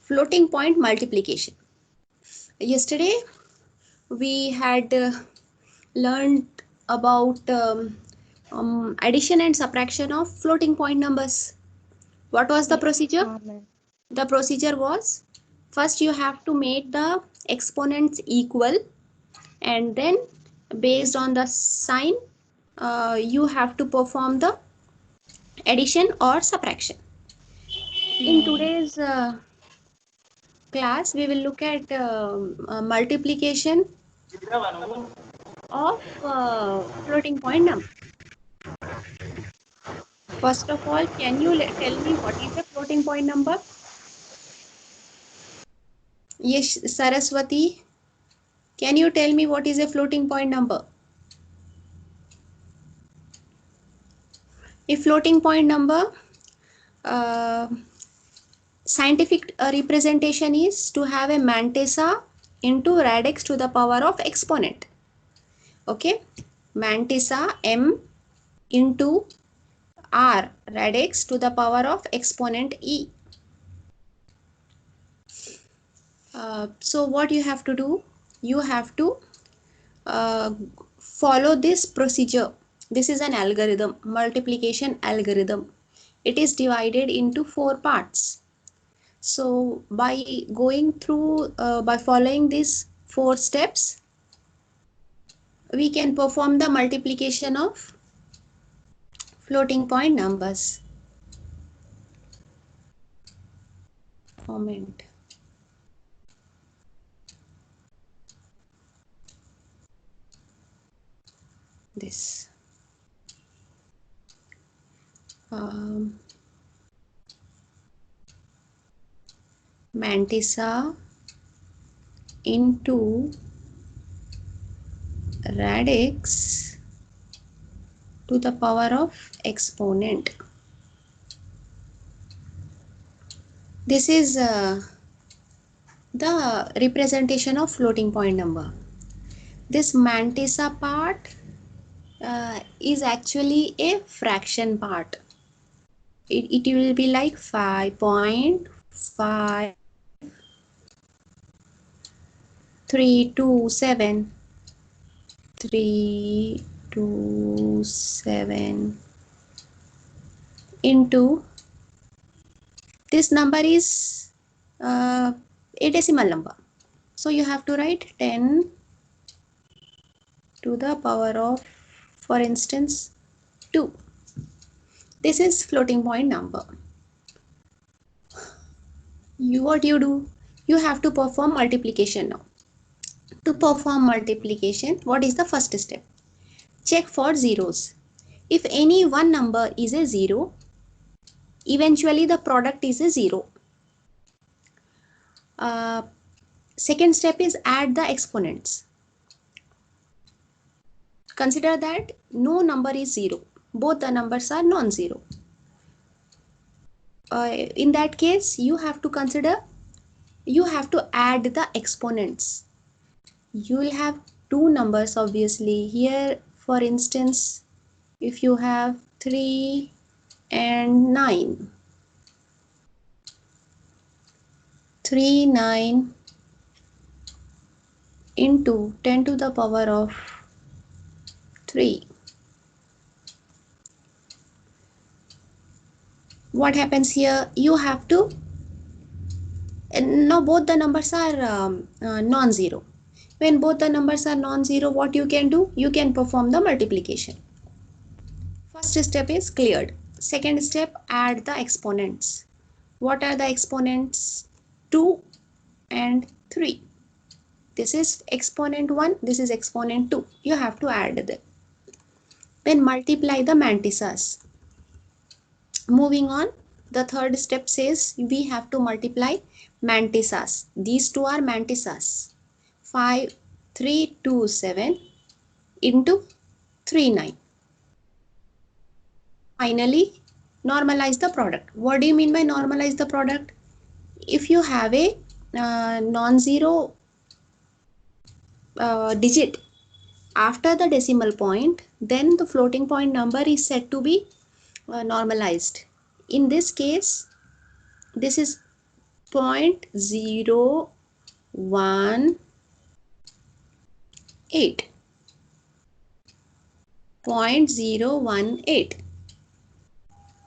Floating point multiplication. Yesterday we had learned about addition and subtraction of floating point numbers. What was the procedure? Ma'am. The procedure was, first you have to make the exponents equal, and then based on the sign you have to perform the addition or subtraction. In today's class we will look at multiplication of floating point number. First of all, can you tell me what is a floating point number? Yes, Saraswati, can you tell me what is a floating point number? A floating point number, uh, scientific representation is to have a mantissa into radix to the power of exponent. Okay, mantissa m into r radix to the power of exponent e. So what you have to do, you have to follow this procedure. This is an algorithm, multiplication algorithm. It is divided into 4 parts. So by going through, by following these 4 steps, we can perform the multiplication of floating point numbers. Moment. This. Mantissa into radix to the power of exponent. This is the representation of floating point number. This mantissa part is actually a fraction part. It will be like 5.5327 into this number is a decimal number. So you have to write 10 to the power of, for instance, 2. This is floating point number. What you do? You have to perform multiplication now. To perform multiplication, what is the first step? Check for zeros. If any one number is a 0, eventually the product is a 0. Second step is add the exponents. Consider that no number is 0. Both the numbers are non-zero. In that case, you have to add the exponents. You will have two numbers obviously. Here, for instance, if you have 3 and 9. 3, 9 into 10 to the power of 3. What happens here? You have to, now both the numbers are non-zero. When both the numbers are non-zero, what you can do? You can perform the multiplication. First step is cleared. Second step, add the exponents. What are the exponents? 2 and 3. This is exponent 1, this is exponent 2. You have to add them. Then multiply the mantissas. Moving on, the third step says we have to multiply mantissas. These two are mantissas. 5327 into 39. Finally, normalize the product. What do you mean by normalize the product? If you have a non-zero digit after the decimal point, then the floating point number is said to be normalized. In this case, this is 0.018. 0.018.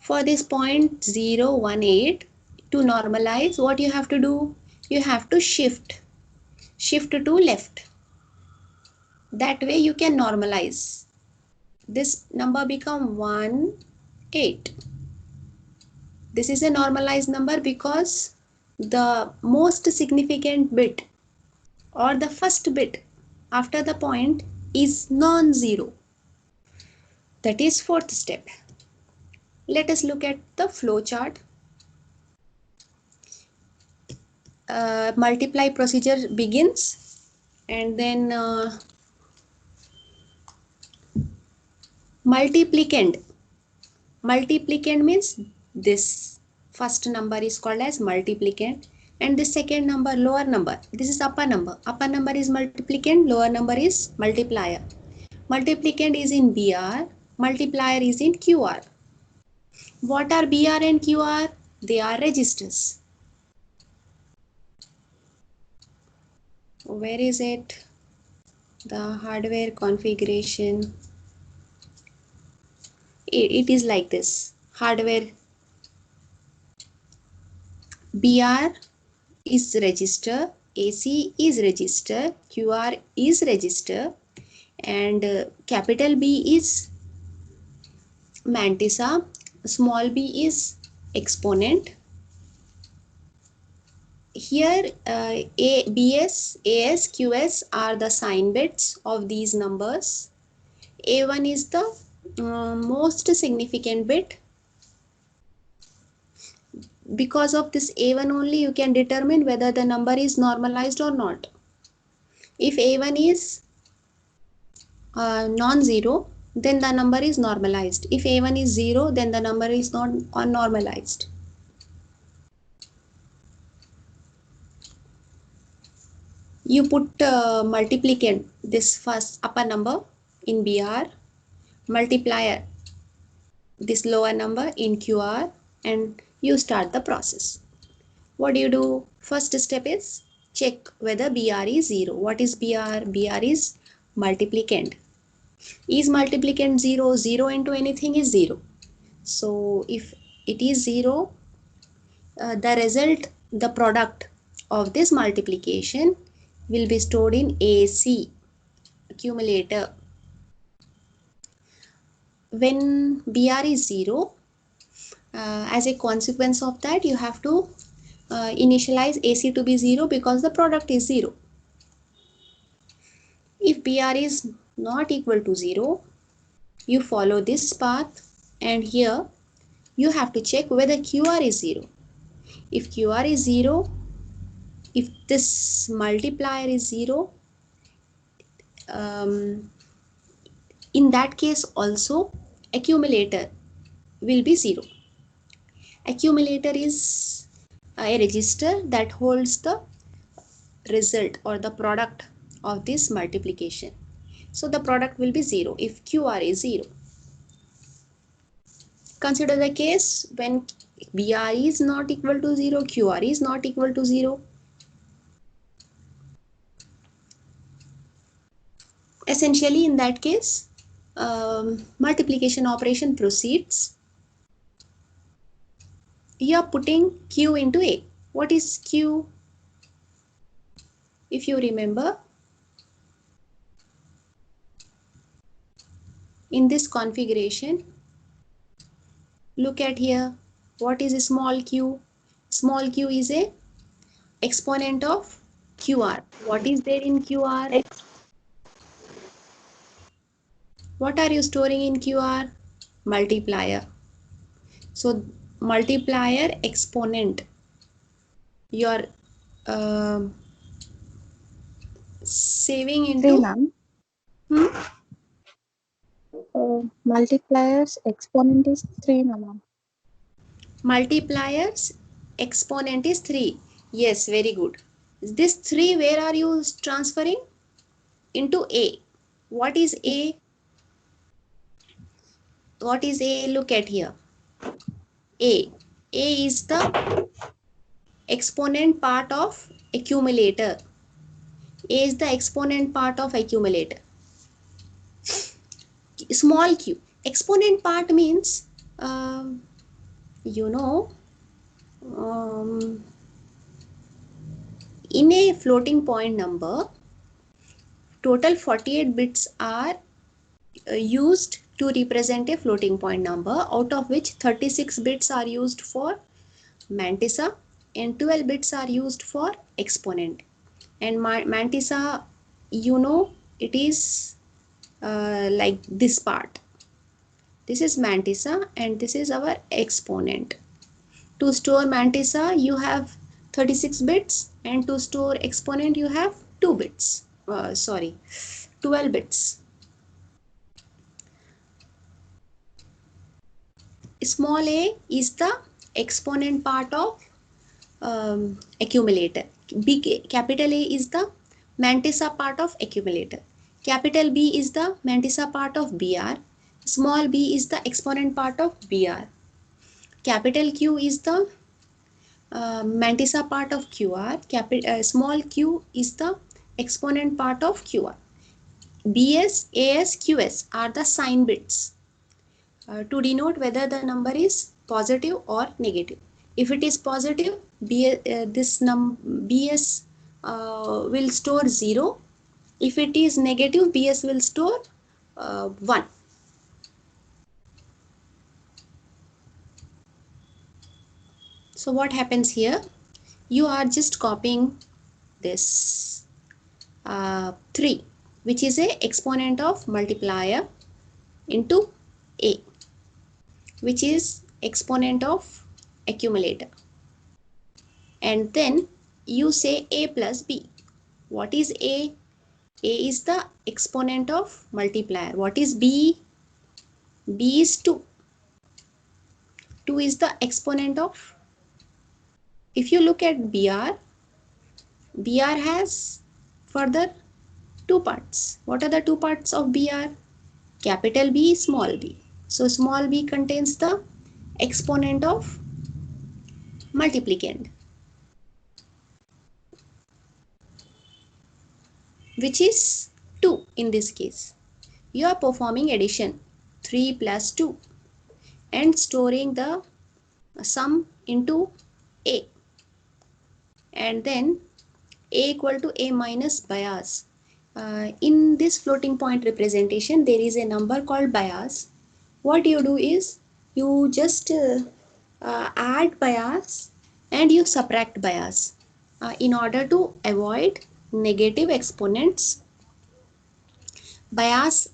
For this 0.018, to normalize, what you have to do? You have to shift to left. That way you can normalize. This number become 1.8. This is a normalized number because the most significant bit or the first bit after the point is non-zero. That is fourth step. Let us look at the flow chart. Multiply procedure begins, and then multiplicand. Multiplicand means this first number is called as multiplicand, and the second number, lower number, this is upper number. Upper number is multiplicand, lower number is multiplier. Multiplicand is in BR, multiplier is in QR. What are BR and QR? They are registers. Where is it? The hardware configuration. It is like this. Hardware BR is register, AC is register, QR is register, and capital B is mantissa, small b is exponent. Here BS, AS, QS are the sign bits of these numbers. A1 is the most significant bit. Because of this A1 only you can determine whether the number is normalized or not. If A1 is non-zero, then the number is normalized. If A1 is 0, then the number is not unnormalized. You put multiplicand, this first upper number in BR, multiplier, this lower number in QR, and you start the process. What do you do? First step is check whether BR is 0. What is BR? BR is multiplicand. Is multiplicand 0? 0 into anything is 0. So if it is 0, the result, the product of this multiplication will be stored in AC, accumulator. When BR is 0, as a consequence of that, you have to initialize AC to be 0 because the product is 0. If BR is not equal to 0, you follow this path, and here you have to check whether QR is 0. If QR is 0, if this multiplier is 0, in that case also accumulator will be 0. Accumulator is a register that holds the result or the product of this multiplication. So the product will be 0 if QR is 0. Consider the case when BR is not equal to 0, QR is not equal to 0. Essentially, in that case, multiplication operation proceeds. You are putting Q into A. What is Q? If you remember, in this configuration, look at here. What is a small q? Small q is a exponent of QR. What is there in QR? What are you storing in QR? Multiplier. So multiplier exponent. You are saving into. Multipliers exponent is 3, ma'am. Multipliers exponent is 3. Yes, very good. This 3, where are you transferring? Into A. What is A? What is A? Look at here. A is the exponent part of accumulator. A is the exponent part of accumulator. Small q. Exponent part means, you know, um, in a floating point number, total 48 bits are used to represent a floating point number, out of which 36 bits are used for mantissa and 12 bits are used for exponent. And mantissa, you know, it is like this part. This is mantissa and this is our exponent. To store mantissa you have 36 bits, and to store exponent you have 2 bits. 12 bits. Small a is the exponent part of accumulator. Capital A is the mantissa part of accumulator. Capital B is the mantissa part of BR. Small b is the exponent part of BR. Capital Q is the mantissa part of QR. Small q is the exponent part of QR. BS, AS, QS are the sign bits to denote whether the number is positive or negative. If it is positive, BS will store 0. If it is negative, BS will store 1. So what happens here? You are just copying this 3, which is a exponent of multiplier, into A, which is exponent of accumulator. And then you say A plus B. What is A? A is the exponent of multiplier. What is B? B is 2. 2 is the exponent of. If you look at BR, BR has further 2 parts. What are the 2 parts of BR? Capital B, small b. So small b contains the exponent of multiplicand, which is 2 in this case. You are performing addition, 3 plus 2, and storing the sum into A. And then A equal to A minus bias. In this floating point representation, there is a number called bias. What you do is, you just add bias and you subtract bias in order to avoid negative exponents. Bias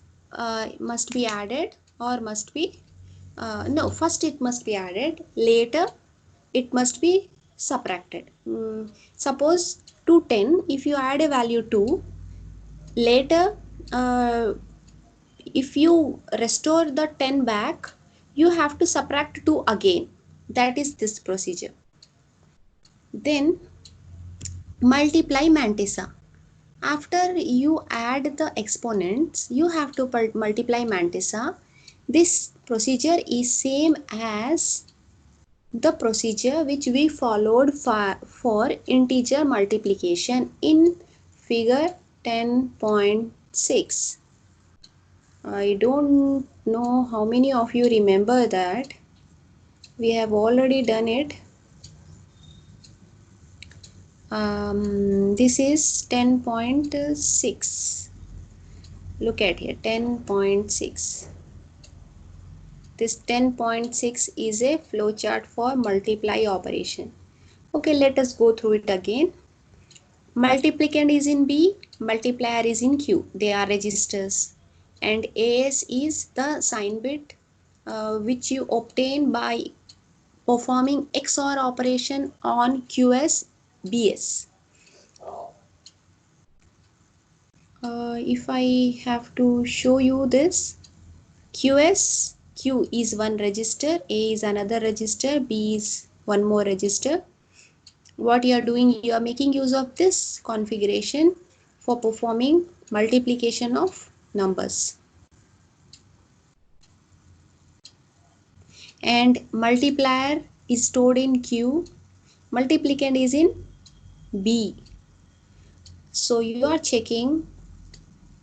must be added, or must be no, first it must be added, later it must be subtracted. Suppose to 10, if you add a value 2, later if you restore the 10 back, you have to subtract 2 again. That is this procedure. Then multiply mantissa. After you add the exponents, you have to multiply mantissa. This procedure is same as the procedure which we followed for integer multiplication in figure 10.6. I don't know how many of you remember that. We have already done it. This is 10.6. Look at here, 10.6. This 10.6 is a flowchart for multiply operation. Okay, let us go through it again. Multiplicand is in B, multiplier is in Q. They are registers. And AS is the sign bit which you obtain by performing XOR operation on QS BS. If I have to show you this, QS, Q is one register, A is another register, B is one more register. What you are doing, you are making use of this configuration for performing multiplication of numbers. And multiplier is stored in Q, multiplicand is in B. So you are checking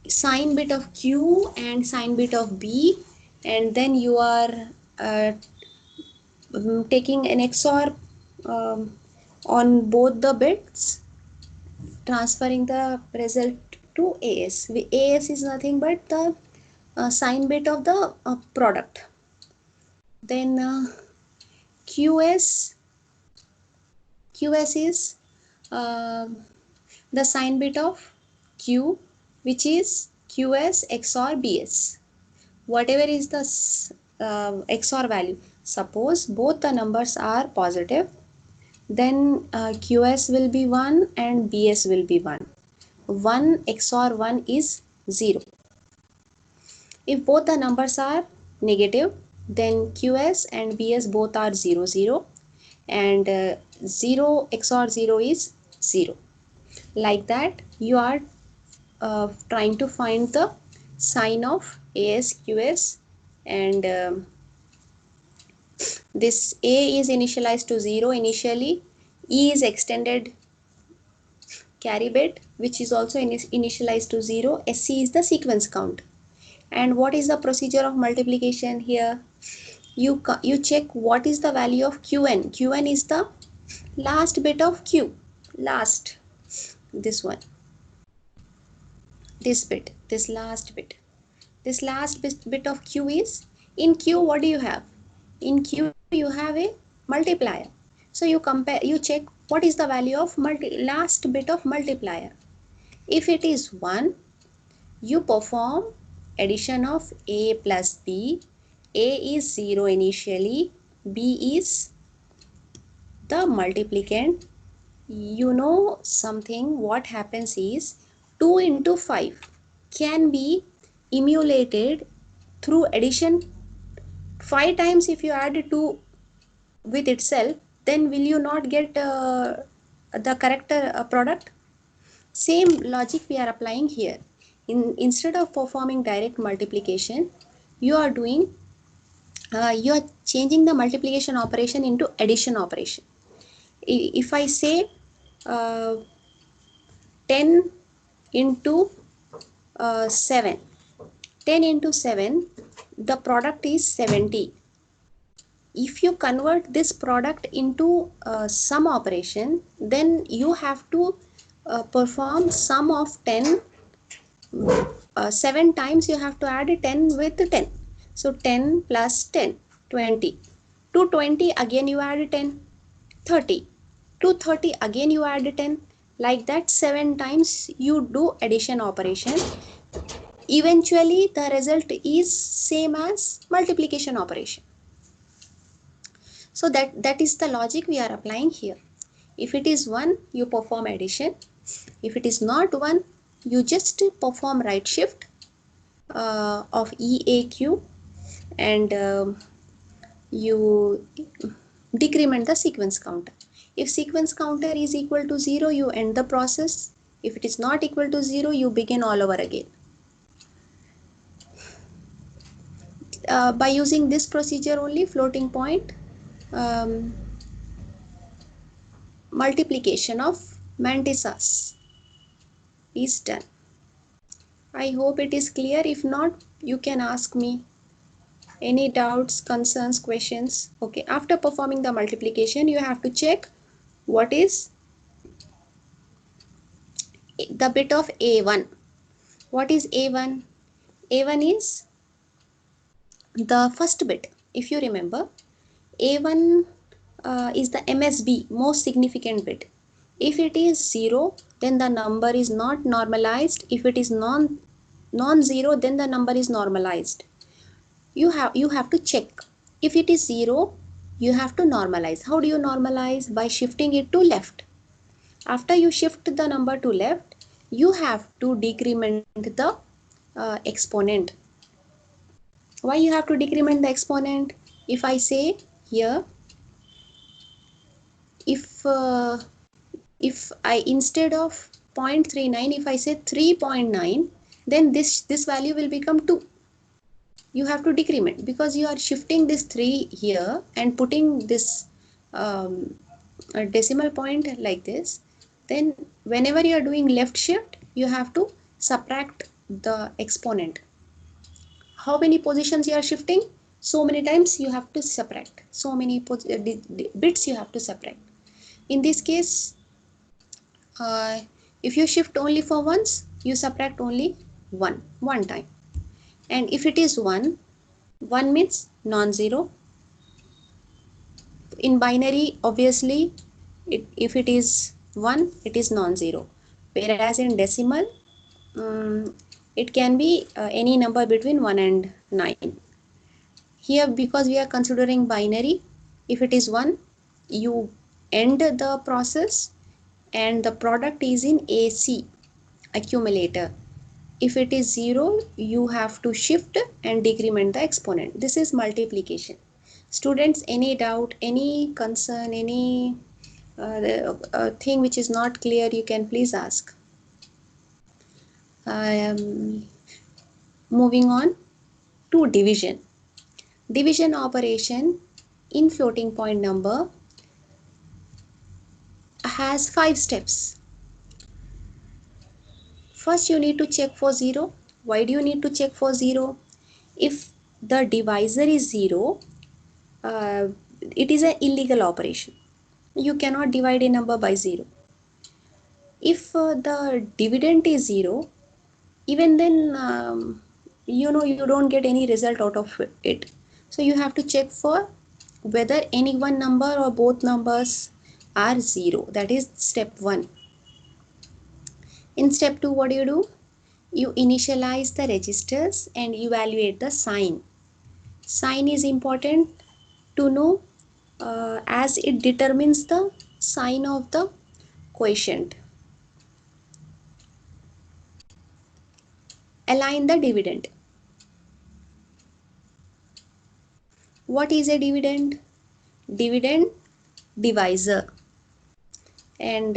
sign bit of Q and sign bit of B, and then you are taking an XOR on both the bits, transferring the result to AS. AS is nothing but the sign bit of the product. Then QS is the sign bit of Q, which is QS XOR BS. Whatever is the XOR value, suppose both the numbers are positive, then QS will be 1 and BS will be 1. 1 XOR 1 is 0. If both the numbers are negative, then QS and BS both are 0, 0, and 0 XOR 0 is 0. Like that, you are trying to find the sign of AS, QS, and this A is initialized to 0 initially, E is extended carry bit, which is also initialized to 0, SC is the sequence count. And what is the procedure of multiplication here? You check what is the value of Qn. Qn is the last bit of Q, last, this one, this bit, this last bit. This last bit of Q is, in Q what do you have? In Q you have a multiplier. So you compare, you check what is the value of last bit of multiplier. If it is 1, you perform addition of A plus B. A is 0 initially, B is the multiplicand. You know something, what happens is 2 into 5 can be emulated through addition 5 times. If you add 2 with itself, then will you not get the correct product? Same logic we are applying here. Instead of performing direct multiplication, you are doing you are changing the multiplication operation into addition operation. If I say 10 into 7, 10 into 7, the product is 70. If you convert this product into sum operation, then you have to perform sum of 10. 7 times you have to add 10 with 10. So 10 plus 10, 20. To 20 again you add 10, 30. To 30 again you add 10. Like that 7 times you do addition operation. Eventually the result is same as multiplication operation. So that is the logic we are applying here. If it is 1, you perform addition. If it is not 1, you just perform right shift of EAQ, and you decrement the sequence counter. If sequence counter is equal to 0, you end the process. If it is not equal to 0, you begin all over again. By using this procedure only, floating point multiplication of mantisas is done. I hope it is clear. If not, you can ask me any doubts, concerns, questions. Okay, after performing the multiplication, you have to check what is the bit of A1. What is A1? A1 is the first bit. If you remember, A1 is the MSB, most significant bit. If it is 0, then the number is not normalized. If it is non-zero, then the number is normalized. You have to check. If it is 0, you have to normalize. How do you normalize? By shifting it to left. After you shift the number to left, you have to decrement the exponent. Why you have to decrement the exponent? If I say here, if I, instead of 0.39, if I say 3.9, then this value will become 2. You have to decrement because you are shifting this 3 here and putting this a decimal point like this, then whenever you are doing left shift, you have to subtract the exponent. How many positions you are shifting? So many times you have to subtract. So many bits you have to subtract. In this case, if you shift only for once, you subtract only one time. And if it is 1 means non-zero. In binary, obviously, if it is 1, it is non-zero. Whereas in decimal, it can be any number between 1 and 9. Here, because we are considering binary, if it is 1, you end the process and the product is in AC, accumulator. If it is 0, you have to shift and decrement the exponent. This is multiplication. Students, any doubt, any concern, any thing which is not clear, you can please ask. Moving on to division. Division operation in floating point number has 5 steps. First, you need to check for 0. Why do you need to check for 0? If the divisor is 0, it is an illegal operation. You cannot divide a number by 0. If the dividend is 0, even then you don't get any result out of it. So you have to check for whether any one number or both numbers are 0. That is step 1. In step 2, what do? You initialize the registers and evaluate the sign. Sign is important to know as it determines the sign of the quotient. Align the dividend. What is a dividend? Dividend divisor. And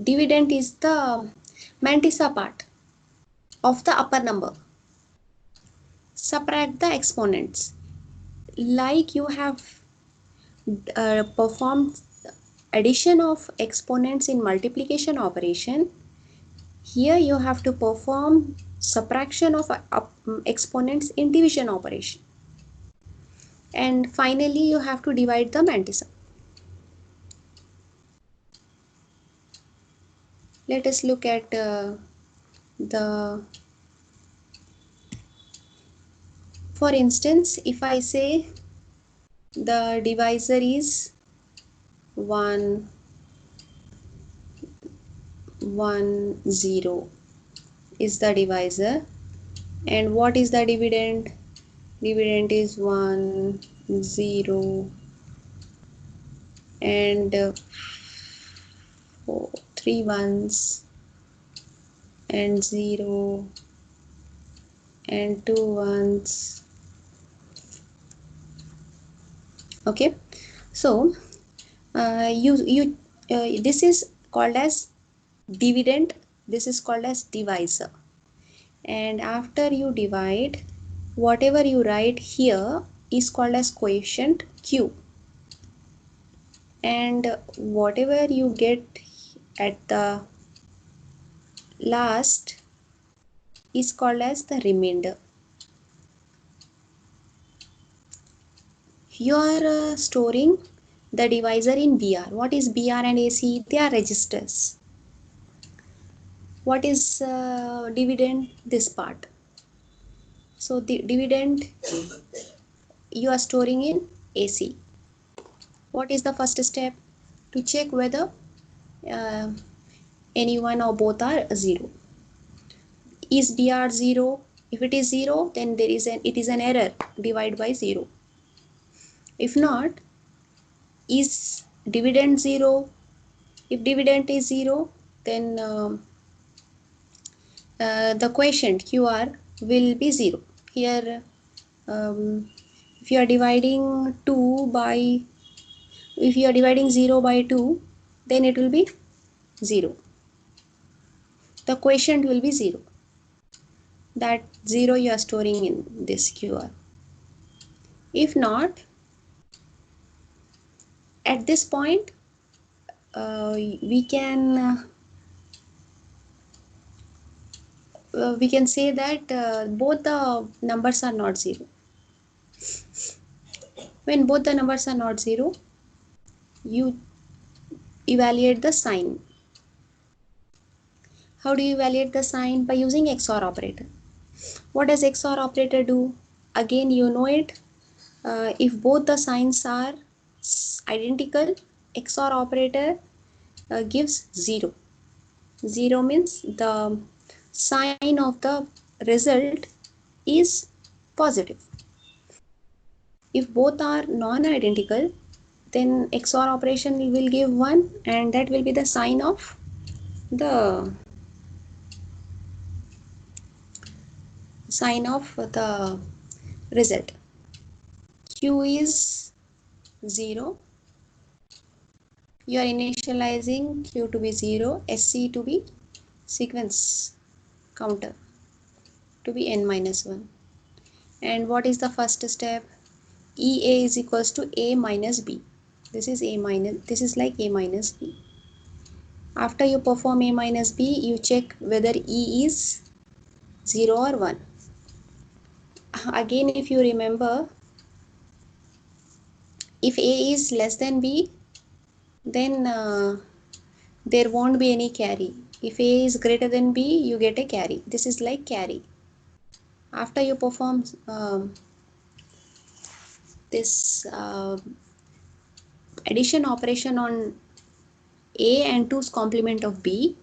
dividend is the mantissa part of the upper number. Subtract the exponents. Like you have performed addition of exponents in multiplication operation, here you have to perform subtraction of exponents in division operation. And finally, you have to divide the mantissa. Let us look at for instance, if I say the divisor is 1, 1, 0 is the divisor, and what is the dividend? Dividend is 1, 0 and 3 ones and 0 and 2 ones. Okay, so this is called as dividend, this is called as divisor. And after you divide, whatever you write here is called as quotient Q, and whatever you get at the last is called as the remainder. You are storing the divisor in BR. What is BR and AC? They are registers. What is dividend? This part. So the dividend you are storing in AC. What is the first step? To check whether any one or both are 0. Is BR 0? If it is 0, then it is an error. Divide by 0. If not, is dividend 0? If dividend is 0, then the quotient QR will be 0. Here, if you are dividing 0 by 2, then it will be 0. The quotient will be 0. That 0 you are storing in this QR. If not, at this point we can say that both the numbers are not zero. When both the numbers are not zero, you evaluate the sign. How do you evaluate the sign? By using XOR operator. What does XOR operator do? Again, you know it. If both the signs are identical, XOR operator gives 0. 0 means the sign of the result is positive. If both are non-identical, then XOR operation will give 1, and that will be the sign of the result. Q is 0. You are initializing Q to be 0, SC to be sequence counter to be n minus 1. And what is the first step? EA is equals to A minus B. This is like A minus B. After you perform A minus B, you check whether E is 0 or 1. Again, if you remember, if A is less than B, then there won't be any carry. If A is greater than B, you get a carry. This is like carry. After you perform this addition operation on A and 2's complement of B,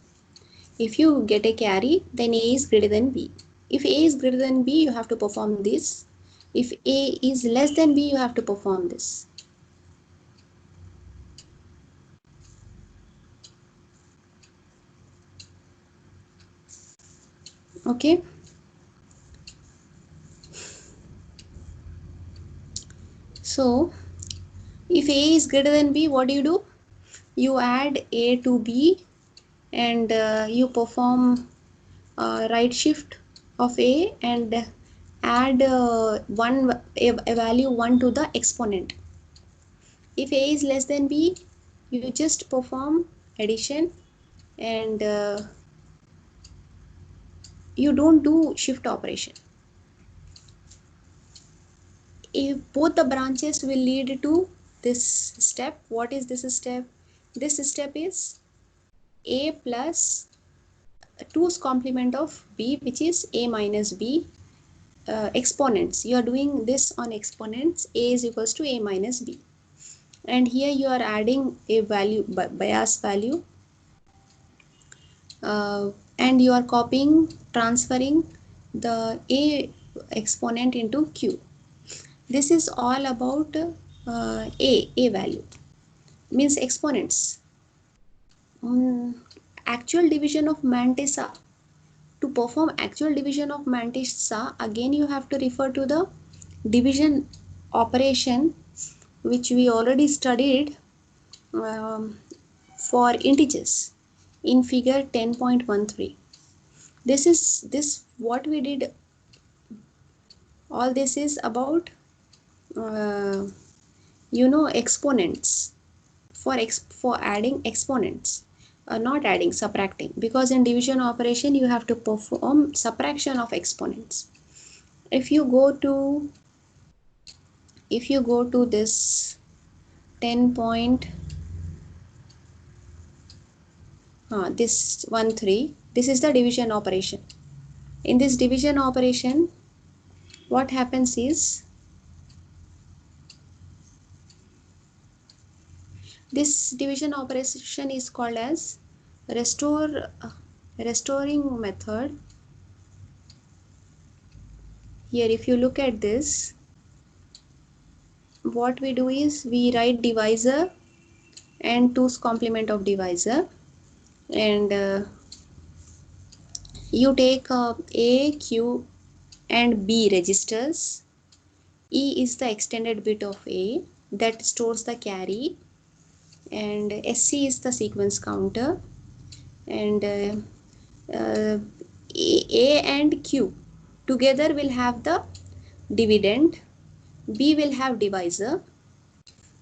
if you get a carry, then A is greater than B. If A is greater than B, you have to perform this. If A is less than B, you have to perform this. Okay. So, if A is greater than B, what do? You add A to B and you perform right shift of A and add a value 1 to the exponent. If A is less than B, you just perform addition and you don't do shift operation. If both the branches will lead to this step, what is this step? This step is A plus 2's complement of B, which is A minus B. Exponents, you are doing this on exponents. A is equals to A minus B, and here you are adding a value, bias value, and you are transferring the A exponent into Q. This is all about A value, means exponents. Actual division of mantissa. To perform actual division of mantissa, again you have to refer to the division operation which we already studied for integers in figure 10.13. This what we did. All this is about exponents, for adding exponents, not adding, subtracting, because in division operation you have to perform subtraction of exponents. If you go to this 10. This 1.3, this is the division operation. In this division operation, what happens is, this division operation is called as restoring method. Here, if you look at this, what we do is we write divisor and 2's complement of divisor, and you take A, Q and B registers. E is the extended bit of A that stores the carry, and SC is the sequence counter, and A and Q together will have the dividend, B will have divisor,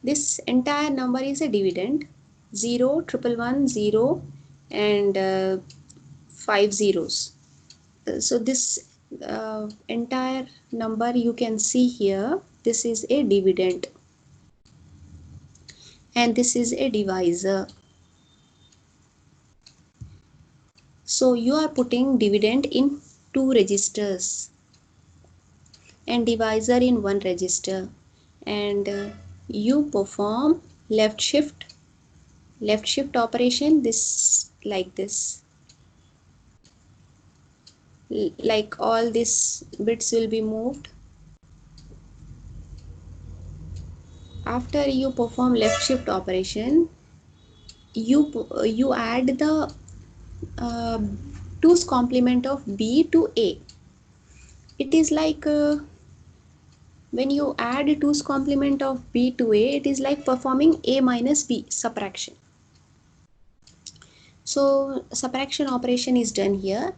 This entire number is a dividend. 0, 111, 0 and 5 zeros. So this entire number you can see here, this is a dividend and this is a divisor. So you are putting dividend in 2 registers and divisor in 1 register, and you perform left shift operation, this like this, like all these bits will be moved. After you perform left shift operation, you add the 2's complement of B to A. It is like when you add 2's complement of B to A, it is like performing A minus B subtraction. So subtraction operation is done here.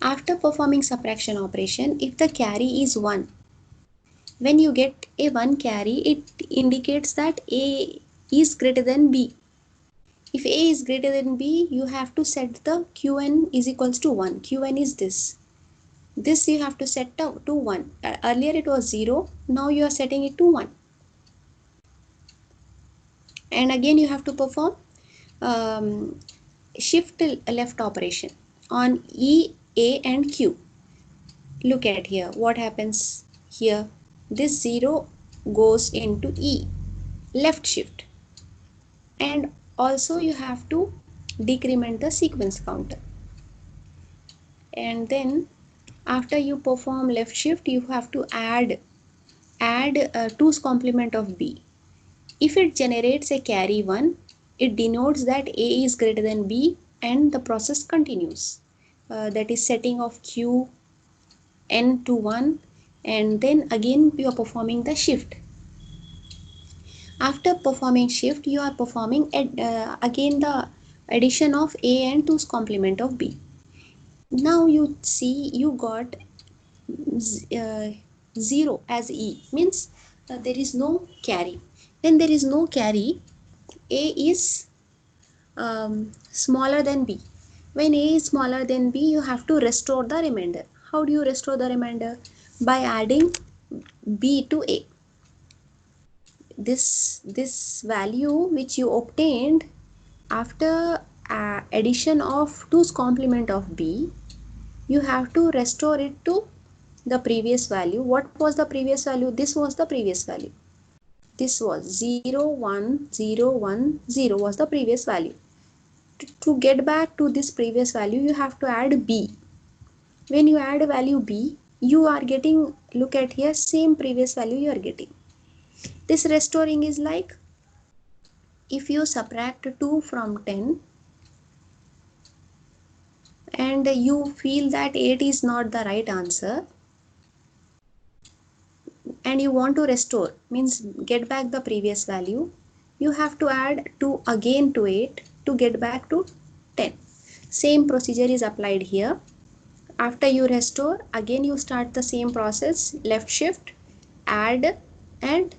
After performing subtraction operation, if the carry is 1, when you get a 1 carry, it indicates that A is greater than B. If A is greater than B, you have to set the Qn is equals to 1. Qn is this. This you have to set to 1. Earlier it was 0. Now you are setting it to 1. And again you have to perform shift left operation on E, A and Q. Look at here. What happens here? This 0 goes into E. Left shift. And also you have to decrement the sequence counter. And then after you perform left shift, you have to add 2's complement of B. If it generates a carry 1, it denotes that A is greater than B and the process continues. That is setting of Q n to 1, and then again you are performing the shift. After performing shift, you are performing again the addition of A and 2's complement of B. Now you see you got 0 as E, means there is no carry. When there is no carry, A is smaller than B. When A is smaller than B, you have to restore the remainder. How do you restore the remainder? By adding B to A. This value which you obtained after addition of 2's complement of B, you have to restore it to the previous value. What was the previous value? This was the previous value. This was 0, 1, 0, 1, 0 was the previous value. To get back to this previous value, you have to add B. When you add value B, you are getting, look at here, same previous value you are getting. This restoring is like, if you subtract 2 from 10 and you feel that 8 is not the right answer and you want to restore, means get back the previous value, you have to add 2 again to 8 to get back to 10. Same procedure is applied here. After you restore, again you start the same process, left shift, add, and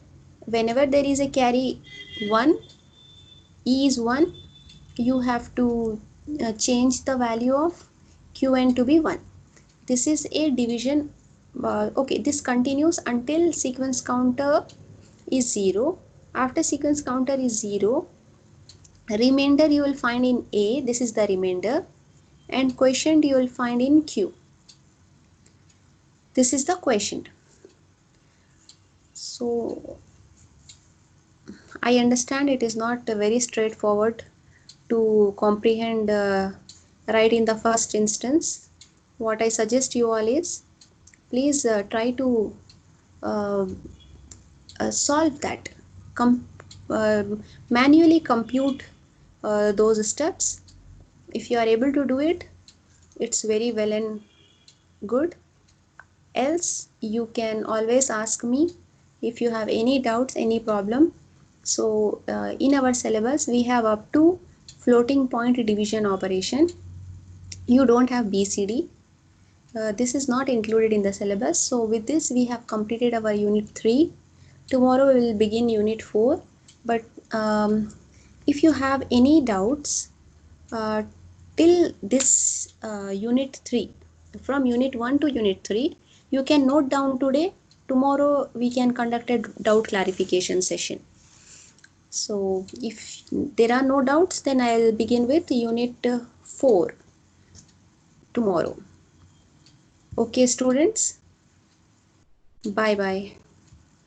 whenever there is a carry 1, E is 1, you have to change the value of Qn to be 1. This is a division. Okay, this continues until sequence counter is 0. After sequence counter is 0, remainder you will find in A, this is the remainder, and quotient you will find in Q. This is the quotient. So I understand it is not very straightforward to comprehend right in the first instance. What I suggest you all is, please try to uh, solve that. Manually compute those steps. If you are able to do it, it's very well and good. Else you can always ask me if you have any doubts, any problem. So in our syllabus we have up to floating point division operation. You don't have BCD. This is not included in the syllabus. So with this we have completed our unit 3. Tomorrow we will begin unit 4. But if you have any doubts till this unit 3, from unit 1 to unit 3, you can note down today. Tomorrow we can conduct a doubt clarification session. So if there are no doubts, then I'll begin with unit 4 tomorrow. Okay, students. Bye bye.